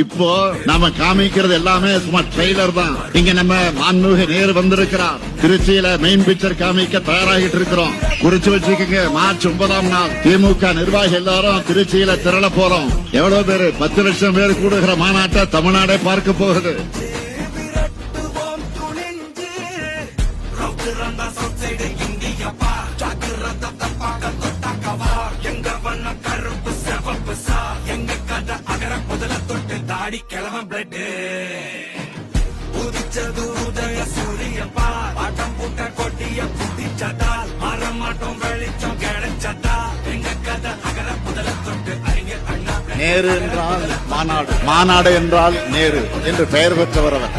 இப்போ நாம காமிக்கிறது எல்லாமே சும்மா ட்ரெய்லர் தான். இங்க நம்ம மாண்புமிகு நேரு வந்திருக்கிறார். திருச்சியில மெயின் பிக்சர் காமிக்க தயாராகிட்டு இருக்கிறோம். குறிச்சு வச்சுக்கோங்க, மார்ச் 9ஆம் நாள் திமுக நிர்வாகி எல்லாரும் திருச்சியில திரள போறோம். எவ்வளவு பேரு? 10 லட்சம் பேர் கூடுகிற மாநாட்டை தமிழ்நாடே பார்க்க போகுது. நேரு என்றால் மாநாடு, மாநாடு என்றால் நேரு என்று பெயர் பெற்றவர் அவர்.